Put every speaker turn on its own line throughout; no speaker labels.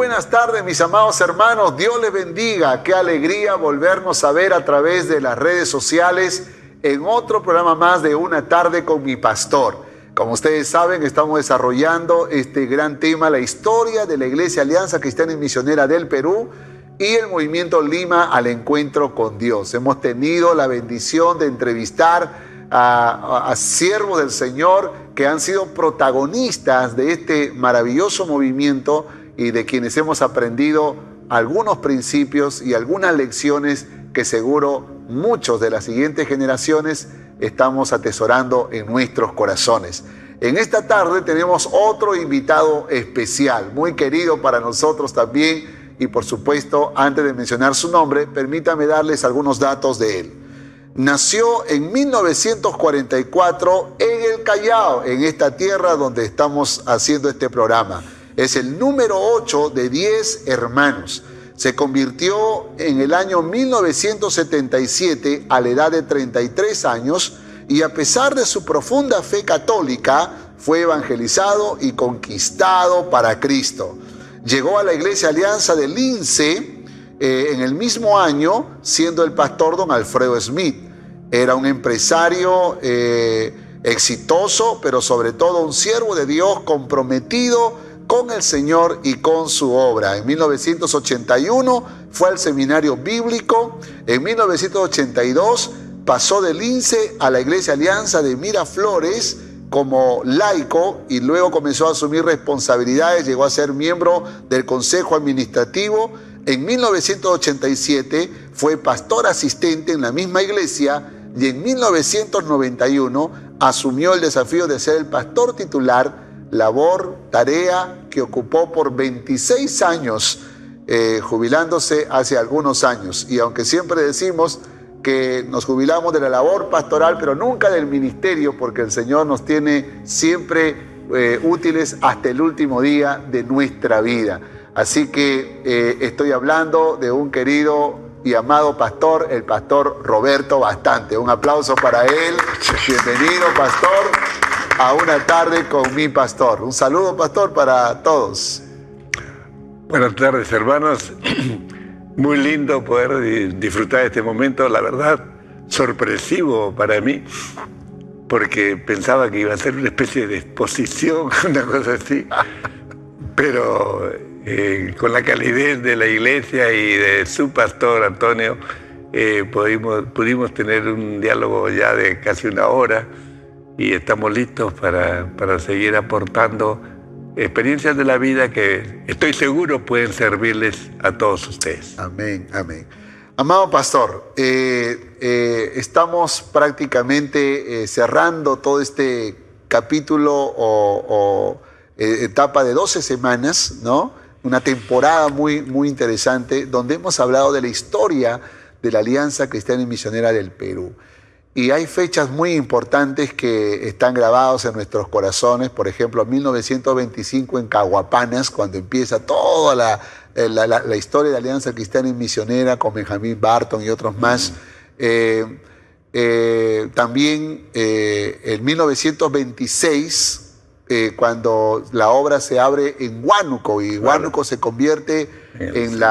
buenas tardes, mis amados hermanos. Dios les bendiga. Qué alegría volvernos a ver a través de las redes sociales en otro programa más de Una Tarde con mi Pastor. Como ustedes saben, estamos desarrollando este gran tema, la historia de la Iglesia Alianza Cristiana y Misionera del Perú y el Movimiento Lima al encuentro con Dios. Hemos tenido la bendición de entrevistar a siervos del Señor que han sido protagonistas de este maravilloso movimiento y de quienes hemos aprendido algunos principios y algunas lecciones que seguro muchos de las siguientes generaciones estamos atesorando en nuestros corazones. En esta tarde tenemos otro invitado especial, muy querido para nosotros también, y por supuesto, antes de mencionar su nombre, permítame darles algunos datos de él. Nació en 1944 en el Callao, en esta tierra donde estamos haciendo este programa. Es el número 8 de 10 hermanos. Se convirtió en el año 1977 a la edad de 33 años y a pesar de su profunda fe católica, fue evangelizado y conquistado para Cristo. Llegó a la Iglesia Alianza de Lince en el mismo año, siendo el pastor don Alfredo Smith. Era un empresario exitoso, pero sobre todo un siervo de Dios comprometido con el Señor y con su obra. En 1981 fue al seminario bíblico. En 1982 pasó de Lince a la Iglesia Alianza de Miraflores como laico y luego comenzó a asumir responsabilidades. Llegó a ser miembro del Consejo Administrativo. En 1987 fue pastor asistente en la misma iglesia y en 1991 asumió el desafío de ser el pastor titular, labor, tarea que ocupó por 26 años, jubilándose hace algunos años. Y aunque siempre decimos que nos jubilamos de la labor pastoral, pero nunca del ministerio, porque el Señor nos tiene siempre útiles hasta el último día de nuestra vida. Así que estoy hablando de un querido y amado pastor, el pastor Roberto Bastante. Un aplauso para él. Bienvenido, pastor, a Una Tarde con mi Pastor. Un saludo, pastor, para todos.
Buenas tardes, hermanos. Muy lindo poder disfrutar de este momento, la verdad, sorpresivo para mí, porque pensaba que iba a ser una especie de exposición, una cosa así, pero con la calidez de la iglesia y de su pastor Antonio, pudimos tener un diálogo ya de casi una hora y estamos listos para seguir aportando experiencias de la vida que estoy seguro pueden servirles a todos ustedes.
Amén, amén. Amado pastor, estamos prácticamente cerrando todo este capítulo o etapa de 12 semanas, ¿no? Una temporada muy, muy interesante donde hemos hablado de la historia de la Alianza Cristiana y Misionera del Perú. Y hay fechas muy importantes que están grabados en nuestros corazones. Por ejemplo, 1925 en Caguapanas, cuando empieza toda la historia de Alianza Cristiana y Misionera con Benjamín Barton y otros más. También en 1926, cuando la obra se abre en Huánuco y Huánuco se convierte en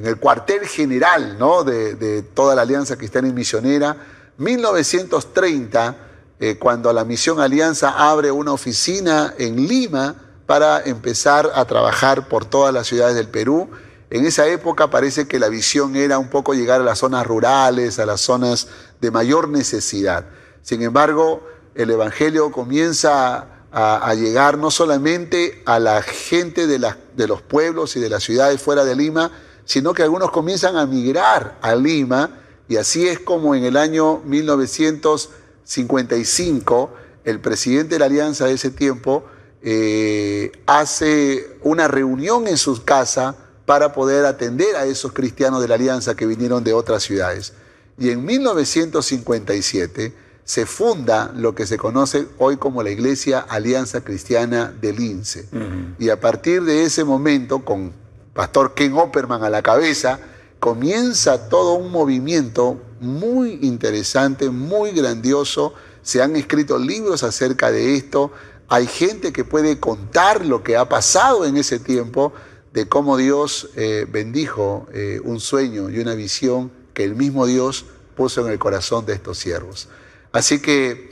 el cuartel general, ¿no?, de toda la Alianza Cristiana y Misionera. 1930, cuando la Misión Alianza abre una oficina en Lima para empezar a trabajar por todas las ciudades del Perú. En esa época parece que la visión era un poco llegar a las zonas rurales, a las zonas de mayor necesidad. Sin embargo, el Evangelio comienza a llegar no solamente a la gente de los pueblos y de las ciudades fuera de Lima, sino que algunos comienzan a migrar a Lima, y así es como en el año 1955 el presidente de la Alianza de ese tiempo hace una reunión en su casa para poder atender a esos cristianos de la Alianza que vinieron de otras ciudades. Y en 1957 se funda lo que se conoce hoy como la Iglesia Alianza Cristiana de Lince. Y a partir de ese momento, con pastor Ken Opperman a la cabeza, comienza todo un movimiento muy interesante, muy grandioso. Se han escrito libros acerca de esto. Hay gente que puede contar lo que ha pasado en ese tiempo, de cómo Dios bendijo un sueño y una visión que el mismo Dios puso en el corazón de estos siervos. Así que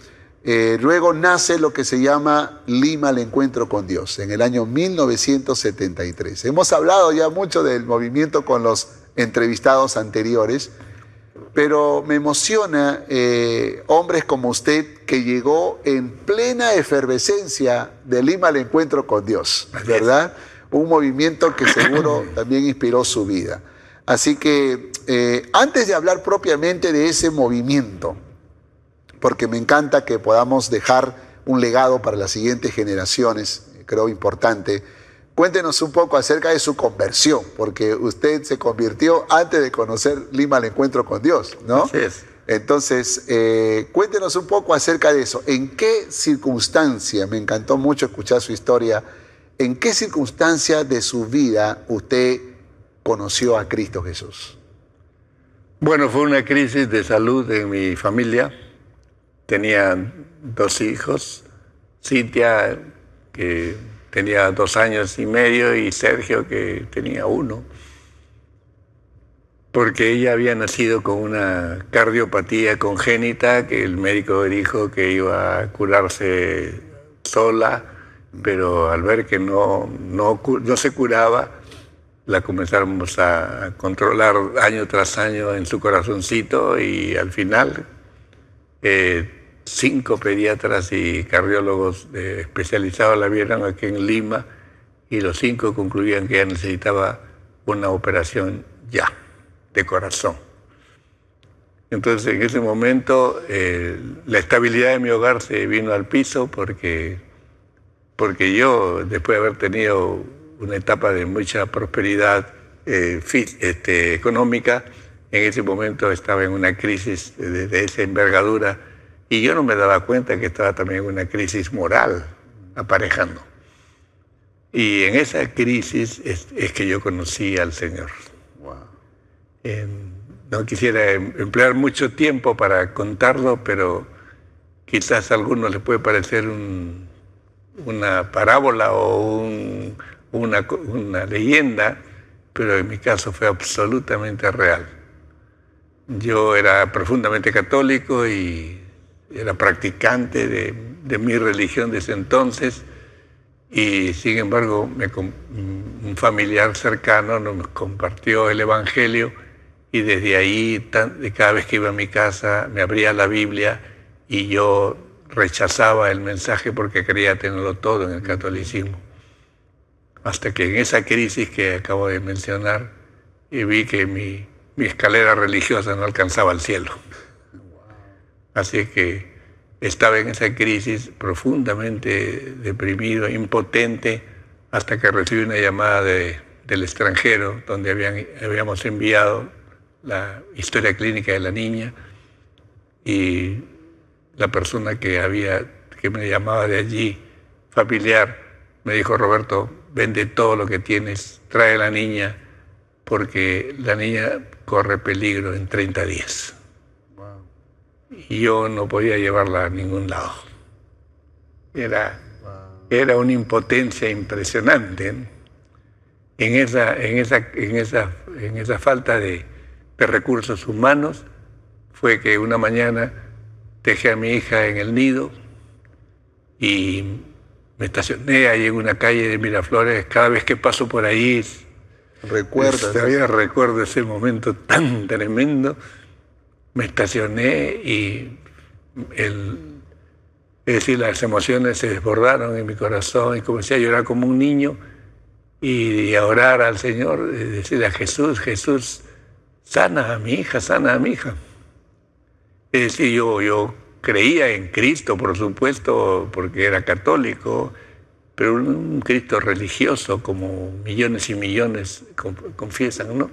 luego nace lo que se llama Lima al Encuentro con Dios, en el año 1973. Hemos hablado ya mucho del movimiento con los entrevistados anteriores, pero me emociona hombres como usted, que llegó en plena efervescencia de Lima al Encuentro con Dios, ¿verdad? Un movimiento que seguro también inspiró su vida. Así que antes de hablar propiamente de ese movimiento, porque me encanta que podamos dejar un legado para las siguientes generaciones, creo importante, cuéntenos un poco acerca de su conversión, porque usted se convirtió antes de conocer Lima al Encuentro con Dios, ¿no?
Así es.
Entonces, cuéntenos un poco acerca de eso. ¿En qué circunstancia, me encantó mucho escuchar su historia, en qué circunstancia de su vida usted conoció a Cristo Jesús?
Bueno, fue una crisis de salud en mi familia. Tenía 2 hijos, Cintia, que tenía 2 años y medio, y Sergio, que tenía 1. Porque ella había nacido con una cardiopatía congénita que el médico dijo que iba a curarse sola, pero al ver que no se curaba, la comenzamos a controlar año tras año en su corazoncito, y al final 5 pediatras y cardiólogos especializados la vieron aquí en Lima, y los 5 concluían que ella necesitaba una operación ya, de corazón. Entonces, en ese momento, la estabilidad de mi hogar se vino al piso, porque yo, después de haber tenido una etapa de mucha prosperidad económica, en ese momento estaba en una crisis de esa envergadura, y yo no me daba cuenta que estaba también en una crisis moral aparejando. Y en esa crisis es que yo conocí al Señor.
Wow.
No quisiera emplear mucho tiempo para contarlo, pero quizás a algunos les puede parecer una parábola o una leyenda, pero en mi caso fue absolutamente real. Yo era profundamente católico y era practicante de mi religión desde entonces, y sin embargo un familiar cercano nos compartió el Evangelio, y desde ahí, cada vez que iba a mi casa, me abría la Biblia, y yo rechazaba el mensaje porque quería tenerlo todo en el catolicismo. Hasta que en esa crisis que acabo de mencionar, vi que mi escalera religiosa no alcanzaba el cielo. Así que estaba en esa crisis profundamente deprimido, impotente, hasta que recibí una llamada del extranjero, donde habíamos enviado la historia clínica de la niña, y la persona que me llamaba de allí, familiar, me dijo: Roberto, vende todo lo que tienes, trae a la niña, porque la niña corre peligro en 30 días. Y yo no podía llevarla a ningún lado. Era una impotencia impresionante, ¿no? En esa falta de recursos humanos fue que una mañana dejé a mi hija en el nido y me estacioné ahí en una calle de Miraflores. Cada vez que paso por ahí todavía recuerdo ese momento tan tremendo. Me estacioné y las emociones se desbordaron en mi corazón, y comencé a llorar como un niño y a orar al Señor, decirle a Jesús: Jesús, sana a mi hija, sana a mi hija. Es decir, yo creía en Cristo, por supuesto, porque era católico, pero un Cristo religioso, como millones y millones confiesan, ¿no?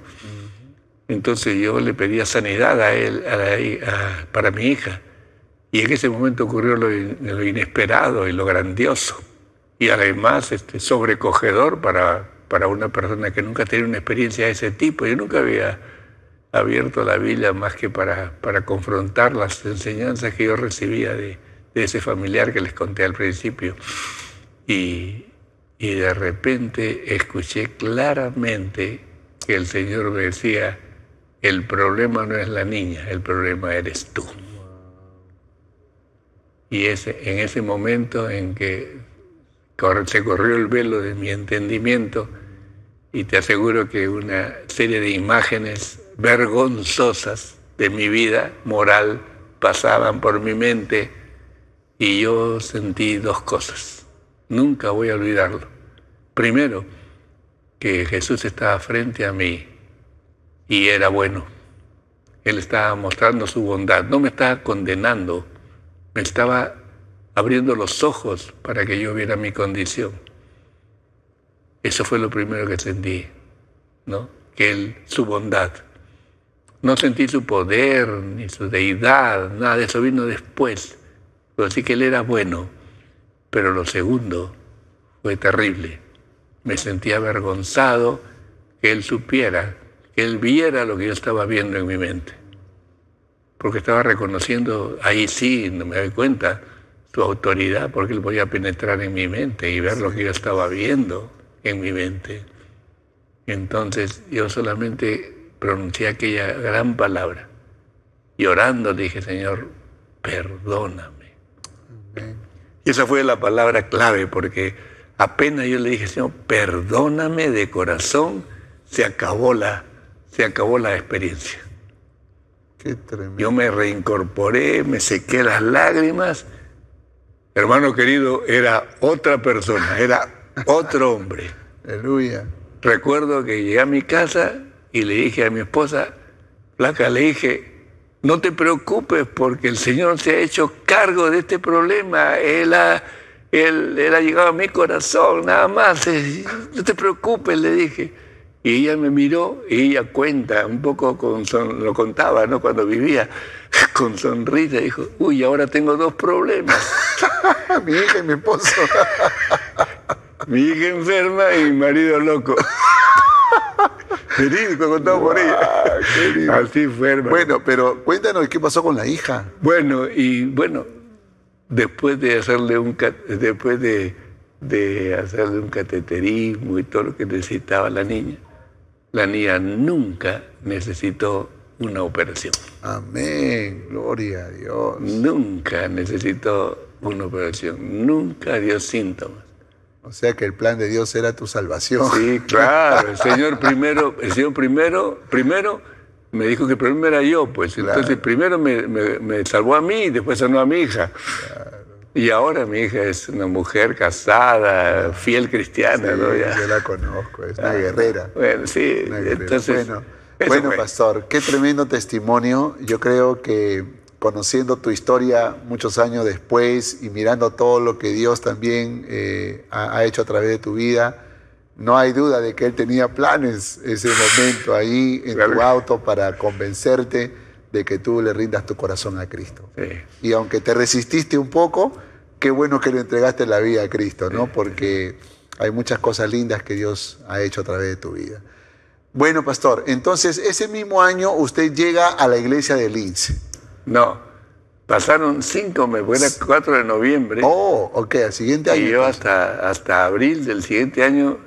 Entonces yo le pedía sanidad a él, para mi hija. Y en ese momento ocurrió lo inesperado y lo grandioso. Y además sobrecogedor para una persona que nunca tenía una experiencia de ese tipo. Yo nunca había abierto la Biblia más que para confrontar las enseñanzas que yo recibía de de ese familiar que les conté al principio. Y de repente escuché claramente que el Señor me decía, el problema no es la niña, el problema eres tú. Y en ese momento en que se corrió el velo de mi entendimiento, y te aseguro que una serie de imágenes vergonzosas de mi vida moral pasaban por mi mente, y yo sentí dos cosas. Nunca voy a olvidarlo. Primero, que Jesús estaba frente a mí y era bueno. Él estaba mostrando su bondad, no me estaba condenando, me estaba abriendo los ojos para que yo viera mi condición. Eso fue lo primero que sentí, ¿no? Que su bondad. No sentí su poder, ni su deidad, nada de eso vino después. Pero sí que Él era bueno. Pero lo segundo fue terrible. Me sentí avergonzado que Él supiera, que Él viera lo que yo estaba viendo en mi mente. Porque estaba reconociendo, ahí sí, no me doy cuenta, su autoridad, porque Él podía penetrar en mi mente y ver lo que yo estaba viendo en mi mente. Entonces yo solamente pronuncié aquella gran palabra y orando dije, Señor, perdóname. Amén. Y esa fue la palabra clave, porque apenas yo le dije, Señor, perdóname de corazón, se acabó la experiencia.
Qué tremendo.
Yo me reincorporé, me sequé las lágrimas. Hermano querido, era otra persona, era otro hombre.
Aleluya.
Recuerdo que llegué a mi casa y le dije a mi esposa, flaca, le dije, no te preocupes porque el Señor se ha hecho cargo de este problema. Él ha llegado a mi corazón, nada más. No te preocupes, le dije. Y ella me miró y ella cuenta, un poco lo contaba, ¿no? Cuando vivía, con sonrisa, dijo, uy, ahora tengo dos problemas.
Mi hija y mi esposo.
Mi hija enferma y mi marido loco. Verídico, contado por ella. Así fue, hermano.
Bueno, pero cuéntanos qué pasó con la hija.
Bueno, después de hacerle un cateterismo y todo lo que necesitaba la niña nunca necesitó una operación.
Amén, gloria a Dios.
Nunca necesitó una operación, nunca dio síntomas.
O sea que el plan de Dios era tu salvación.
Sí, claro. El Señor primero me dijo que el problema era yo, pues. Claro. Entonces primero me salvó a mí y después sanó a mi hija. Claro. Y ahora mi hija es una mujer casada, fiel cristiana, sí, ¿no?
Ya. Yo la conozco, es una guerrera.
Bueno, sí.
Una guerrera. Entonces, bueno, pastor, qué tremendo testimonio. Yo creo que conociendo tu historia muchos años después y mirando todo lo que Dios también ha hecho a través de tu vida, no hay duda de que Él tenía planes ese momento ahí en tu auto para convencerte de que tú le rindas tu corazón a Cristo. Sí. Y aunque te resististe un poco, qué bueno que le entregaste la vida a Cristo, ¿no? Porque hay muchas cosas lindas que Dios ha hecho a través de tu vida. Bueno, pastor, entonces ese mismo año usted llega a la iglesia de Lince.
No, pasaron 5 meses, fue el 4 de noviembre.
Oh, ok, al siguiente año.
Y yo hasta abril del siguiente año,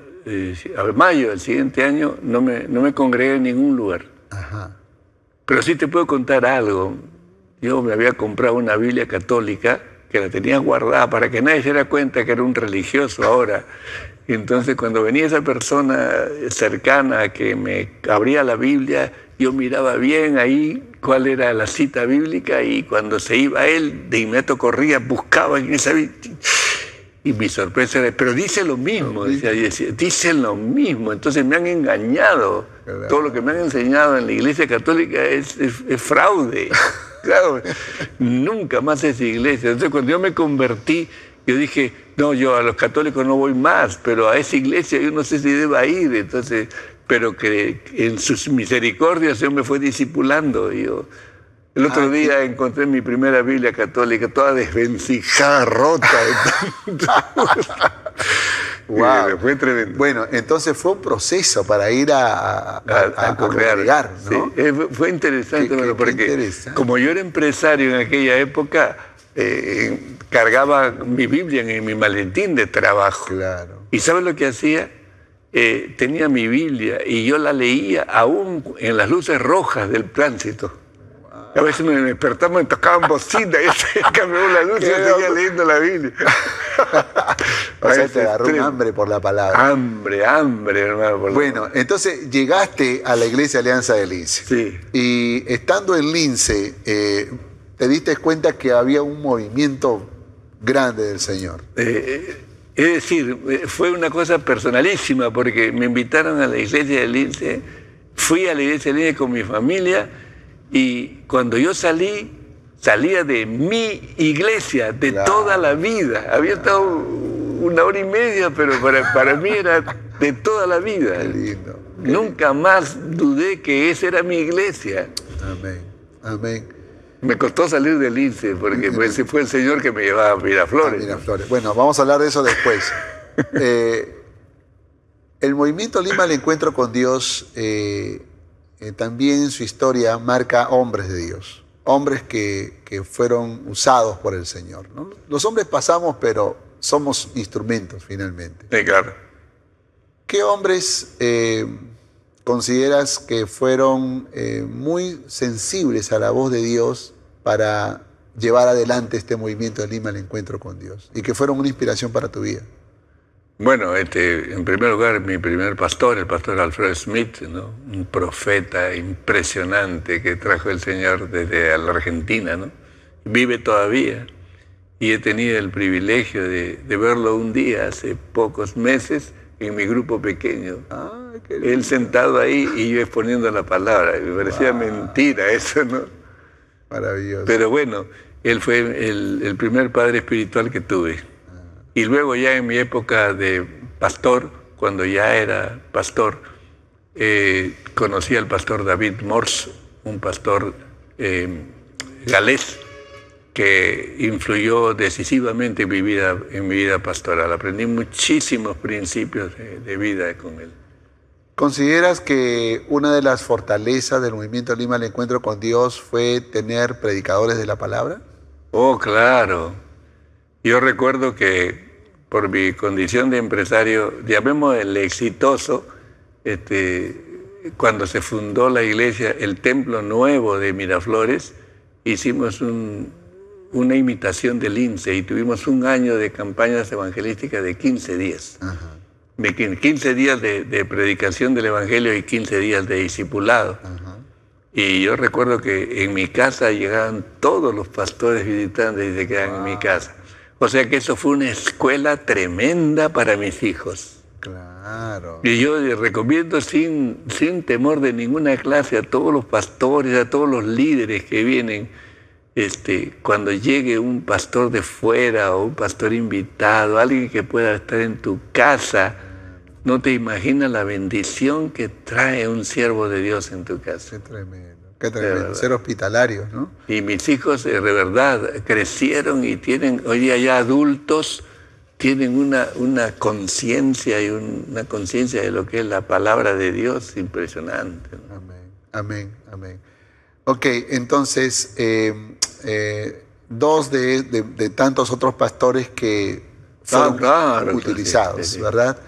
mayo del siguiente año, no me congregué en ningún lugar.
Ajá.
Pero sí te puedo contar algo. Yo me había comprado una Biblia católica que la tenía guardada para que nadie se diera cuenta que era un religioso ahora. Y entonces cuando venía esa persona cercana que me abría la Biblia, yo miraba bien ahí cuál era la cita bíblica y cuando se iba él, de inmediato corría, buscaba en esa Biblia. Y mi sorpresa era, pero dice lo mismo, decía, dicen lo mismo, entonces me han engañado. Claro. Todo lo que me han enseñado en la Iglesia Católica es fraude. Claro, nunca más esa iglesia. Entonces cuando yo me convertí, yo dije, no, yo a los católicos no voy más, pero a esa iglesia yo no sé si deba ir. Entonces, pero que en sus misericordias Dios me fue discipulando. Y yo, el otro día encontré mi primera Biblia católica, toda desvencijada, rota.
Wow.
Fue tremendo.
Bueno, entonces fue un proceso para ir a congregar, ¿no?
Sí, fue interesante, porque interesante. Como yo era empresario en aquella época, cargaba mi Biblia en mi maletín de trabajo.
Claro.
¿Y sabes lo que hacía? Tenía mi Biblia y yo la leía aún en las luces rojas del tránsito. A veces me despertaba, me tocaban bocina y se cambió la luz y yo seguía leyendo la Biblia.
O sea, te agarró un hambre por la palabra.
Hambre, hermano.
Bueno, entonces llegaste a la Iglesia Alianza de Lince.
Sí.
Y estando en Lince, te diste cuenta que había un movimiento grande del Señor.
Es decir, fue una cosa personalísima porque me invitaron a la Iglesia de Lince, fui a la Iglesia de Lince con mi familia. Y cuando yo salía de mi iglesia, de toda la vida. Había estado 1 hora y media, pero para mí era de toda la vida.
Qué lindo.
Nunca más dudé que esa era mi iglesia.
Amén, amén.
Me costó salir del Lince, porque ese fue el Señor que me llevaba a Miraflores.
Miraflores. Bueno, vamos a hablar de eso después. El movimiento Lima al Encuentro con Dios... también en su historia marca hombres de Dios, hombres que fueron usados por el Señor, ¿no? Los hombres pasamos, pero somos instrumentos finalmente.
Sí, claro.
¿Qué hombres consideras que fueron muy sensibles a la voz de Dios para llevar adelante este movimiento de Lima al Encuentro con Dios y que fueron una inspiración para tu vida?
Bueno, en primer lugar, mi primer pastor, el pastor Alfredo Smith, ¿no? Un profeta impresionante que trajo el Señor desde la Argentina, ¿no? Vive todavía. Y he tenido el privilegio de verlo un día, hace pocos meses, en mi grupo pequeño.
Ay, qué
Él sentado ahí y yo exponiendo la palabra. Me parecía mentira eso, ¿no?
Maravilloso.
Pero bueno, él fue el primer padre espiritual que tuve. Y luego ya en mi época de pastor, cuando ya era pastor, conocí al pastor David Morse, un pastor galés que influyó decisivamente en mi vida pastoral. Aprendí muchísimos principios de vida con él.
¿Consideras que una de las fortalezas del movimiento Lima al Encuentro con Dios fue tener predicadores de la palabra?
Oh, claro. Yo recuerdo que por mi condición de empresario, llamémosle exitoso, cuando se fundó la iglesia, el templo nuevo de Miraflores, hicimos una imitación del Lince y tuvimos un año de campañas evangelísticas de 15 días.
Ajá.
De 15 días de predicación del evangelio y 15 días de discipulado.
Ajá.
Y yo recuerdo que en mi casa llegaban todos los pastores visitantes y se quedaban en mi casa. O sea que eso fue una escuela tremenda para mis hijos.
Claro.
Y yo les recomiendo sin temor de ninguna clase a todos los pastores, a todos los líderes que vienen, cuando llegue un pastor de fuera o un pastor invitado, alguien que pueda estar en tu casa, no te imaginas la bendición que trae un siervo de Dios en tu casa.
Qué tremendo. Qué tremendo. Ser hospitalarios, ¿no?
Y mis hijos, de verdad, crecieron y tienen, hoy día ya adultos, tienen una conciencia y una conciencia de lo que es la palabra de Dios impresionante, ¿no?
Amén, amén, amén. Ok, entonces, dos de tantos otros pastores que fueron utilizados, sí, ¿verdad?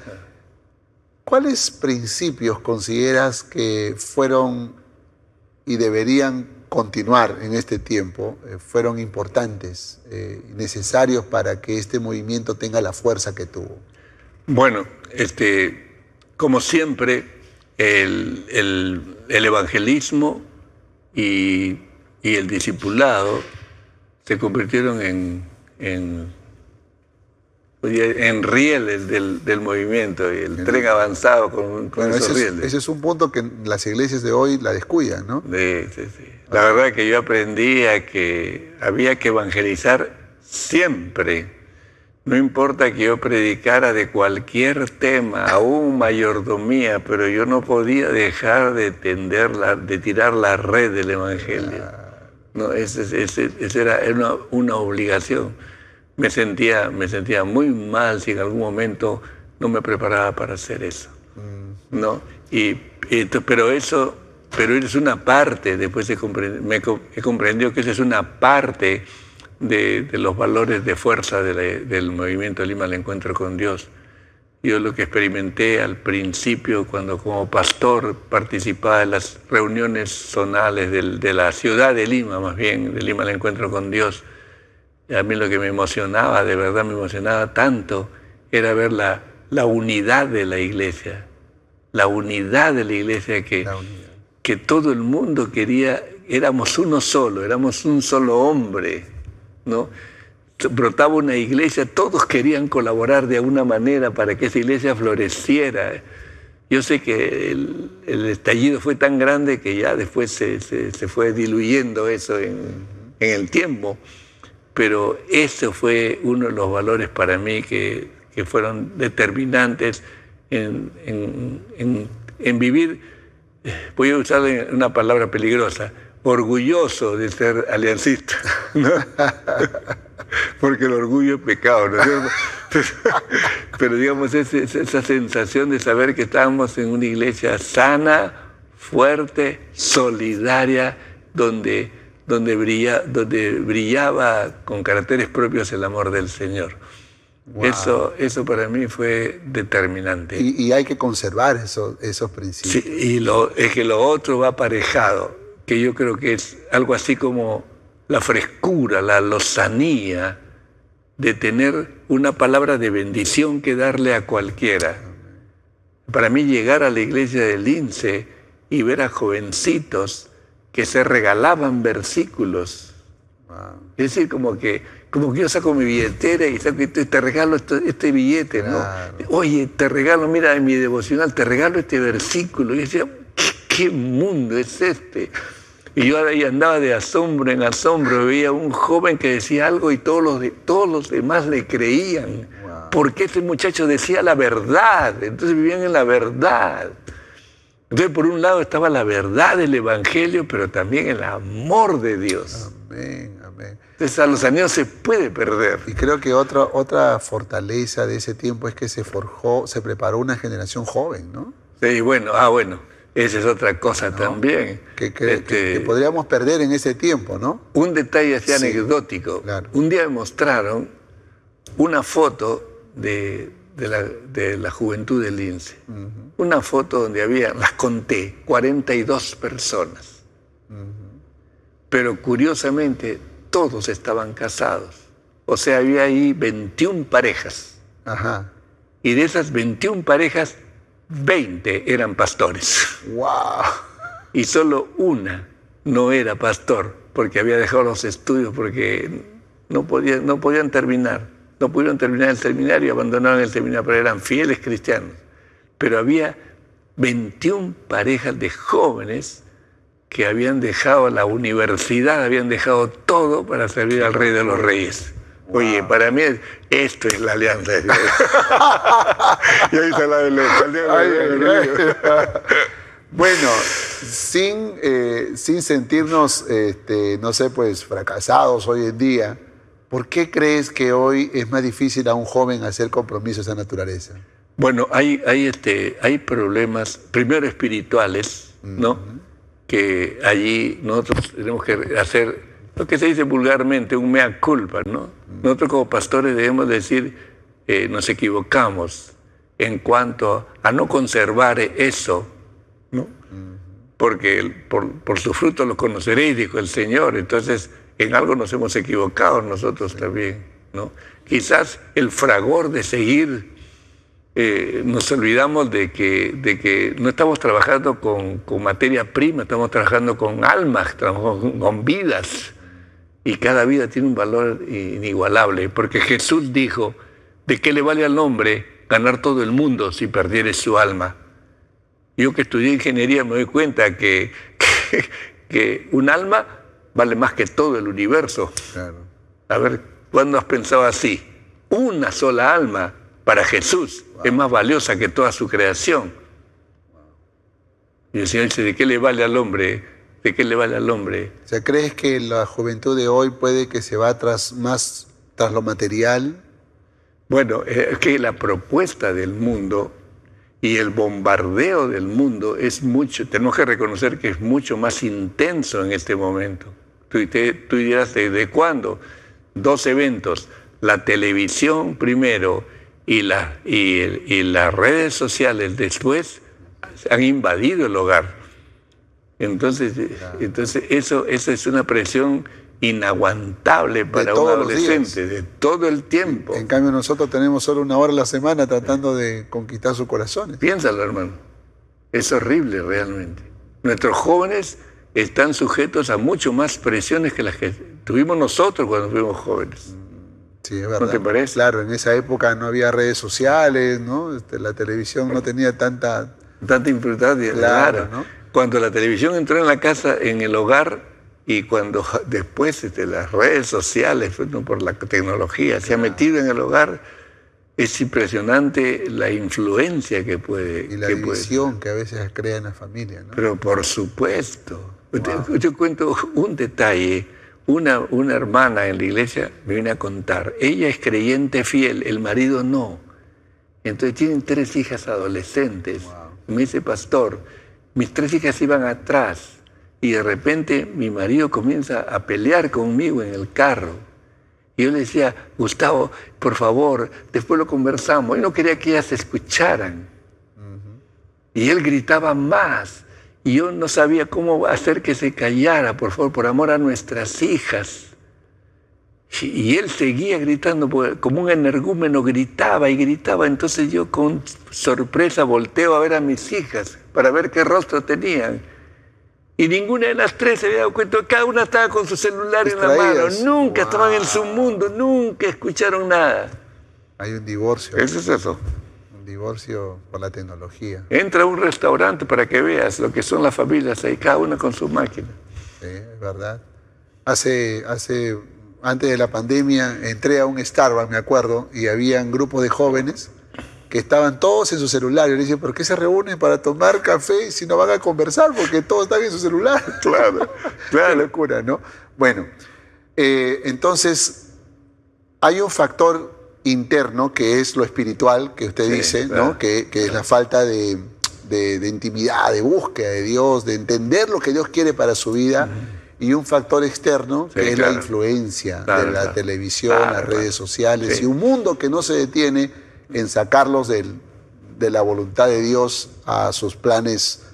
¿Cuáles principios consideras que fueron y deberían continuar en este tiempo, fueron importantes y necesarios para que este movimiento tenga la fuerza que tuvo?
Bueno, como siempre, el evangelismo y el discipulado se convirtieron en rieles del movimiento, y el tren avanzado con esos rieles.
Ese es un punto que las iglesias de hoy la descuidan, ¿no?
Sí. La verdad es que yo aprendí a que había que evangelizar siempre. No importa que yo predicara de cualquier tema, aún mayordomía, pero yo no podía dejar de tirar la red del evangelio. No, esa era una obligación. Me sentía muy mal si en algún momento no me preparaba para hacer eso, ¿no? Pero es una parte, después he comprendido que esa es una parte de los valores de fuerza del movimiento Lima al Encuentro con Dios. Yo lo que experimenté al principio, cuando como pastor participaba en las reuniones zonales de la ciudad de Lima, más bien, de Lima al Encuentro con Dios, a mí lo que me emocionaba, de verdad me emocionaba tanto, era ver la unidad de la iglesia. La unidad de la iglesia que todo el mundo quería, éramos uno solo, éramos un solo hombre, ¿no? Brotaba una iglesia, todos querían colaborar de alguna manera para que esa iglesia floreciera. Yo sé que el estallido fue tan grande que ya después se fue diluyendo eso en el tiempo, pero eso fue uno de los valores para mí que fueron determinantes en vivir, voy a usar una palabra peligrosa, orgulloso de ser aliancista, ¿no? Porque el orgullo es pecado, ¿no es cierto? Pero digamos, esa sensación de saber que estábamos en una iglesia sana, fuerte, solidaria, donde brillaba con caracteres propios el amor del Señor. Wow. Eso para mí fue determinante.
Y hay que conservar esos principios.
Sí, y es que lo otro va aparejado, que yo creo que es algo así como la frescura, la lozanía de tener una palabra de bendición que darle a cualquiera. Para mí llegar a la iglesia del Lince y ver a jovencitos que se regalaban versículos. Wow. Es decir, como que yo saco mi billetera y te regalo este billete, ¿no? Claro. Oye, te regalo, mira, en mi devocional, te regalo este versículo. Y decía, ¿qué mundo es este? Y yo ahí andaba de asombro en asombro, veía un joven que decía algo y todos los demás le creían. Wow. Porque ese muchacho decía la verdad, entonces vivían en la verdad. Entonces, por un lado estaba la verdad del Evangelio, pero también el amor de Dios.
Amén, amén.
Entonces, a los años se puede perder.
Y creo que otra fortaleza de ese tiempo es que se preparó una generación joven, ¿no?
Sí, bueno, esa es otra cosa, ¿no? También.
Que podríamos perder en ese tiempo, ¿no?
Un detalle así anecdótico. Claro. Un día me mostraron una foto de la juventud del Lince. Una foto donde había, las conté, 42 personas. Pero curiosamente, todos estaban casados. O sea, había ahí 21 parejas.
Ajá.
Y de esas 21 parejas, 20 eran pastores.
¡Wow!
Y solo una no era pastor, porque había dejado los estudios, porque no podían terminar. No pudieron terminar el seminario y abandonaron el seminario, pero eran fieles cristianos. Pero había 21 parejas de jóvenes que habían dejado la universidad, habían dejado todo para servir al Rey de los Reyes. Wow. Oye, para mí esto es la alianza. Y ahí está la de
Bueno, sin sentirnos, no sé, pues fracasados hoy en día, ¿por qué crees que hoy es más difícil a un joven hacer compromisos de esa naturaleza?
Bueno, hay problemas, primero espirituales, ¿no? Que allí nosotros tenemos que hacer lo que se dice vulgarmente, un mea culpa, ¿no? Nosotros como pastores debemos decir, nos equivocamos en cuanto a no conservar eso, ¿no? Porque por sus frutos los conoceréis, dijo el Señor. Entonces, en algo nos hemos equivocado nosotros también, ¿no? Quizás el fragor de seguir, nos olvidamos de que no estamos trabajando con materia prima, estamos trabajando con almas, con vidas. Y cada vida tiene un valor inigualable, porque Jesús dijo, ¿de qué le vale al hombre ganar todo el mundo si perdiere su alma? Yo que estudié ingeniería me doy cuenta que un alma vale más que todo el universo. Claro. A ver, ¿cuándo has pensado así? Una sola alma para Jesús es más valiosa que toda su creación. Y el Señor dice, ¿de qué le vale al hombre? ¿De qué le vale al hombre?
O sea, ¿crees que la juventud de hoy puede que se va tras lo material?
Bueno, es que la propuesta del mundo y el bombardeo del mundo es mucho, tenemos que reconocer que es mucho más intenso en este momento. Tú dirás, ¿de cuándo? dos eventos, la televisión primero y las redes sociales después, han invadido el hogar. Entonces eso es una presión inaguantable para un adolescente, de todo el tiempo.
En cambio nosotros tenemos solo 1 hora a la semana tratando de conquistar sus corazones.
Piénsalo, hermano. Es horrible realmente. Nuestros jóvenes están sujetos a mucho más presiones que las que tuvimos nosotros cuando fuimos jóvenes.
Sí, es verdad.
¿No te parece?
Claro, en esa época no había redes sociales, ¿no? La televisión no tenía tanta
importancia. Claro, ¿no? Cuando la televisión entró en la casa, en el hogar, y cuando después las redes sociales, ¿no? Por la tecnología, se ha metido en el hogar, es impresionante la influencia que puede...
Y la división que a veces crea en la familia, ¿no?
Pero por supuesto. Wow. Yo cuento un detalle. Una hermana en la iglesia me viene a contar. Ella es creyente fiel, el marido no. Entonces tienen 3 hijas adolescentes. Wow. Me dice, pastor, mis 3 hijas iban atrás y de repente mi marido comienza a pelear conmigo en el carro. Y yo le decía, Gustavo, por favor, después lo conversamos. Él no quería que ellas escucharan. Y él gritaba más. Y yo no sabía cómo hacer que se callara, por favor, por amor a nuestras hijas. Y él seguía gritando, como un energúmeno, gritaba y gritaba. Entonces yo con sorpresa volteo a ver a mis hijas para ver qué rostro tenían. Y ninguna de las 3 se había dado cuenta, cada una estaba con su celular en la mano. Nunca estaban en su mundo, nunca escucharon nada.
Hay un divorcio.
Eso es eso.
Un divorcio por la tecnología.
Entra a un restaurante para que veas lo que son las familias ahí, cada una con su máquina.
Sí, es verdad. Antes de la pandemia, entré a un Starbucks, me acuerdo, y había un grupo de jóvenes que estaban todos en su celular. Y le dije, ¿por qué se reúnen para tomar café si no van a conversar? Porque todos están en su celular.
Claro, claro.
Qué locura, ¿no? Bueno, entonces hay un factor interno que es lo espiritual, que usted dice, claro, ¿no? Que es la falta de intimidad, de búsqueda de Dios, de entender lo que Dios quiere para su vida. Y un factor externo, que es la influencia de la televisión, las redes sociales, y un mundo que no se detiene en sacarlos de la voluntad de Dios a sus planes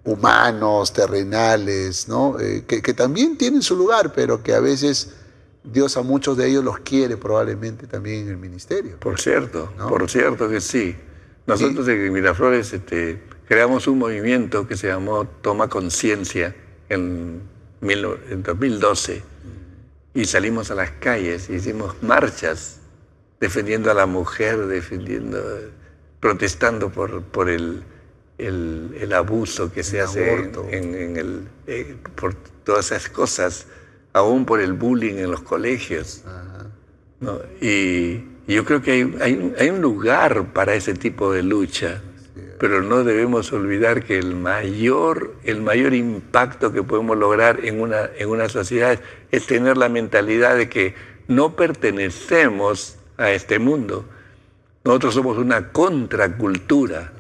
humanos, terrenales, ¿no? Que también tienen su lugar, pero que a veces Dios a muchos de ellos los quiere probablemente también en el ministerio.
Por cierto, ¿no? Por cierto que sí. Nosotros en Miraflores creamos un movimiento que se llamó Toma Conciencia en 2012, y salimos a las calles, hicimos marchas defendiendo a la mujer, protestando por el abuso que se hace por todas esas cosas, aún por el bullying en los colegios. ¿No? Y yo creo que hay un lugar para ese tipo de lucha. Pero no debemos olvidar que el mayor impacto que podemos lograr en una sociedad es tener la mentalidad de que no pertenecemos a este mundo. Nosotros somos una contracultura,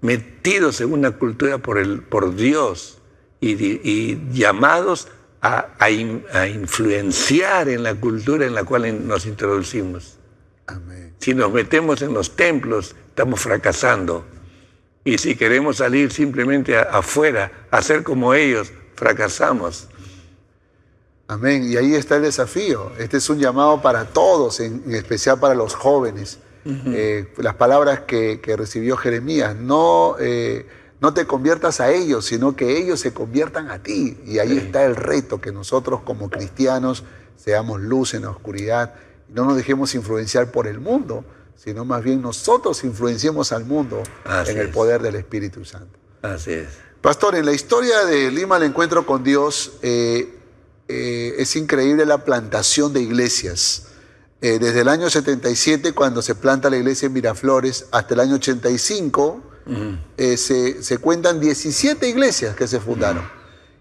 metidos en una cultura por Dios y llamados a influenciar en la cultura en la cual nos introducimos.
Amén.
Si nos metemos en los templos, estamos fracasando. Y si queremos salir simplemente afuera, a ser como ellos, fracasamos.
Amén. Y ahí está el desafío. Este es un llamado para todos, en especial para los jóvenes. Las palabras que recibió Jeremías, no te conviertas a ellos, sino que ellos se conviertan a ti. Y ahí está el reto, que nosotros como cristianos seamos luz en la oscuridad. No nos dejemos influenciar por el mundo, sino más bien nosotros influenciemos al mundo en el poder del Espíritu Santo.
Así es.
Pastor, en la historia de Lima al Encuentro con Dios, es increíble la plantación de iglesias. Desde el año 77, cuando se planta la iglesia en Miraflores, hasta el año 85, se cuentan 17 iglesias que se fundaron.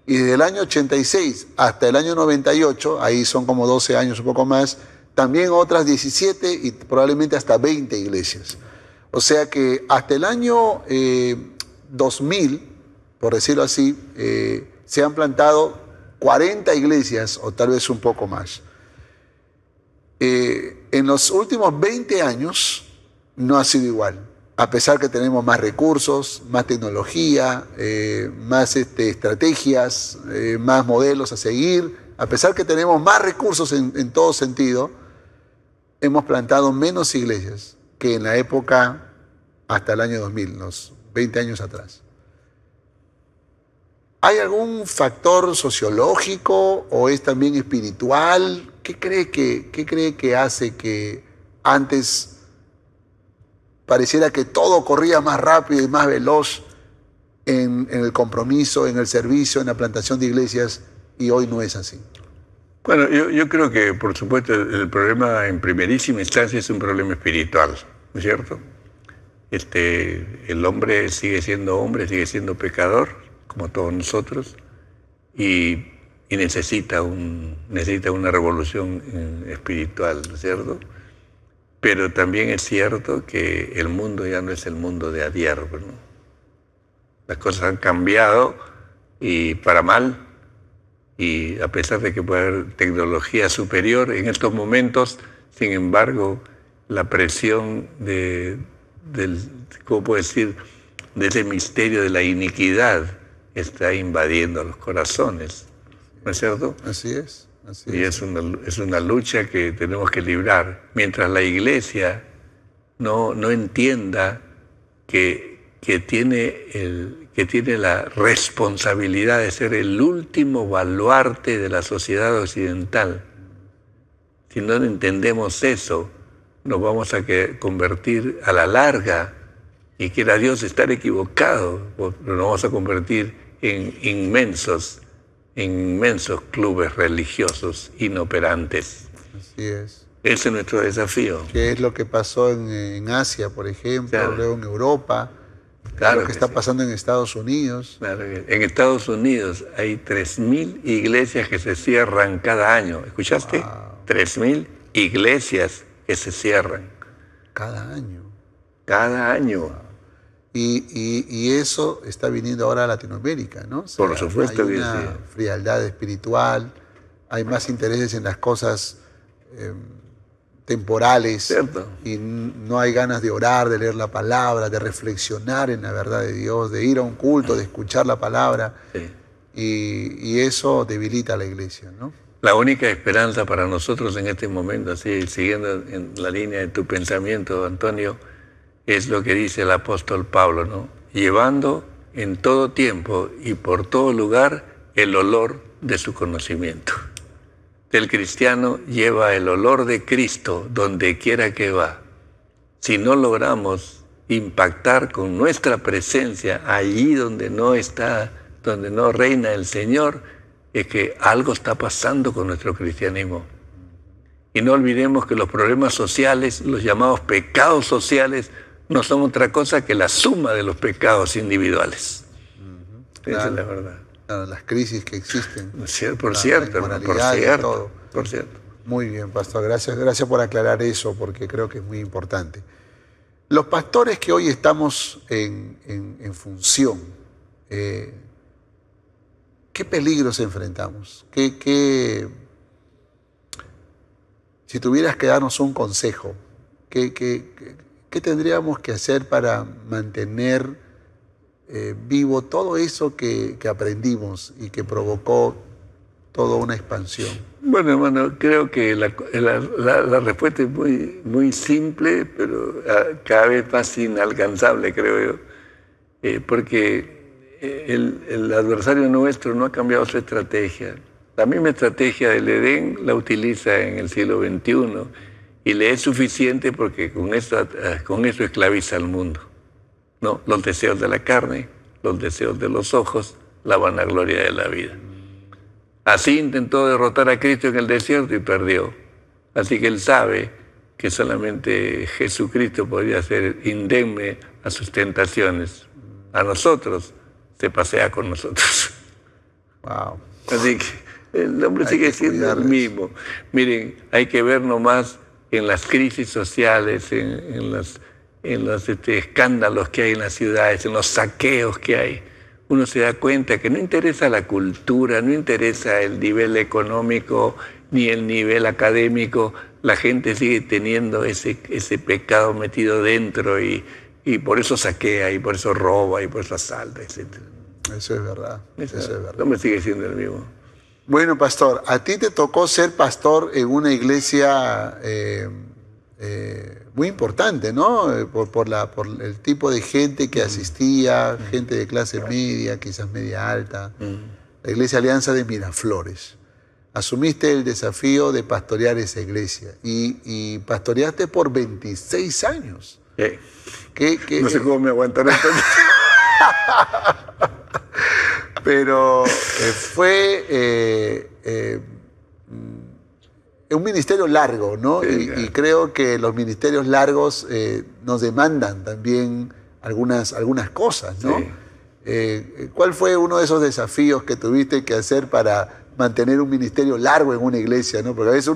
Y desde el año 86 hasta el año 98, ahí son como 12 años, un poco más, también otras 17 y probablemente hasta 20 iglesias. O sea que hasta el año 2000, por decirlo así, se han plantado 40 iglesias o tal vez un poco más. En los últimos 20 años no ha sido igual. A pesar que tenemos más recursos, más tecnología, más estrategias, más modelos a seguir, a pesar que tenemos más recursos en todo sentido, hemos plantado menos iglesias que en la época hasta el año 2000, los 20 años atrás. ¿Hay algún factor sociológico o es también espiritual? ¿Qué cree que hace que antes pareciera que todo corría más rápido y más veloz en el compromiso, en el servicio, en la plantación de iglesias, y hoy no es así?
Bueno, yo creo que, por supuesto, el problema en primerísima instancia es un problema espiritual, ¿no es cierto? El hombre, sigue siendo pecador, como todos nosotros, y necesita una revolución espiritual, ¿no es cierto? Pero también es cierto que el mundo ya no es el mundo de ayer, ¿no? Las cosas han cambiado y para mal, y a pesar de que puede haber tecnología superior en estos momentos, sin embargo, la presión ¿cómo puedo decir?, de ese misterio de la iniquidad está invadiendo los corazones, ¿no es cierto?
Así es.
Y es una lucha que tenemos que librar. Mientras la Iglesia no entienda que tiene la responsabilidad de ser el último baluarte de la sociedad occidental, si no entendemos eso, nos vamos a convertir a la larga, y quiera Dios estar equivocado, pero nos vamos a convertir en inmensos clubes religiosos inoperantes.
Así es.
Ese es nuestro desafío.
¿Qué es lo que pasó en Asia, por ejemplo,
claro,
luego en Europa?
Claro,
lo que está pasando en Estados Unidos.
Claro que en Estados Unidos hay 3.000 iglesias que se cierran cada año. ¿Escuchaste? Wow. 3.000 iglesias que se cierran.
Cada año.
Cada año.
Wow. Y eso está viniendo ahora a Latinoamérica, ¿no? O sea,
por supuesto
hay
que
una
sí.
frialdad espiritual, hay más intereses en las cosas temporales.
Cierto.
Y no hay ganas de orar, de leer la palabra, de reflexionar en la verdad de Dios, de ir a un culto, de escuchar la palabra.
Sí.
Y eso debilita a la iglesia, ¿no?
La única esperanza para nosotros en este momento, así siguiendo en la línea de tu pensamiento, Antonio, es lo que dice el apóstol Pablo, ¿no? Llevando en todo tiempo y por todo lugar el olor de su conocimiento. El cristiano lleva el olor de Cristo donde quiera que va. Si no logramos impactar con nuestra presencia allí donde no reina el Señor, es que algo está pasando con nuestro cristianismo. Y no olvidemos que los problemas sociales, los llamados pecados sociales, no son otra cosa que la suma de los pecados individuales.
Claro.
Esa es la verdad.
Claro, las crisis que existen.
Por cierto.
Muy bien, pastor. Gracias por aclarar eso, porque creo que es muy importante. Los pastores que hoy estamos en función, ¿qué peligros enfrentamos? Si tuvieras que darnos un consejo, ¿qué tendríamos que hacer para mantener vivo todo eso que aprendimos y que provocó toda una expansión?
Bueno, hermano, creo que la respuesta es muy simple, pero cada vez más inalcanzable, creo yo, porque el adversario nuestro no ha cambiado su estrategia. La misma estrategia del Edén la utiliza en el siglo XXI y le es suficiente porque con eso esclaviza al mundo, ¿no? Los deseos de la carne, los deseos de los ojos, la vanagloria de la vida. Así intentó derrotar a Cristo en el desierto y perdió. Así que él sabe que solamente Jesucristo podría ser indemne a sus tentaciones. A nosotros se pasea con nosotros.
Wow.
Así que el hombre sigue siendo el mismo. Miren, hay que ver nomás en las crisis sociales, en los escándalos que hay en las ciudades, en los saqueos que hay. Uno se da cuenta que no interesa la cultura, no interesa el nivel económico ni el nivel académico. la gente sigue teniendo ese pecado metido dentro y por eso saquea, y por eso roba, y por eso asalta, etc.
Eso es verdad. Eso es verdad.
No me sigue siendo el mismo.
Bueno, pastor, a ti te tocó ser pastor en una iglesia muy importante, ¿no? Por el tipo de gente que asistía, gente de clase media, quizás media alta. La iglesia Alianza de Miraflores. Asumiste el desafío de pastorear esa iglesia y pastoreaste por 26 años.
No sé cómo me aguantaron entonces.
Pero fue un ministerio largo, ¿no?
Sí,
y creo que los ministerios largos nos demandan también algunas cosas, ¿no? Sí. ¿Cuál fue uno de esos desafíos que tuviste que hacer para mantener un ministerio largo en una iglesia, ¿no? Porque a veces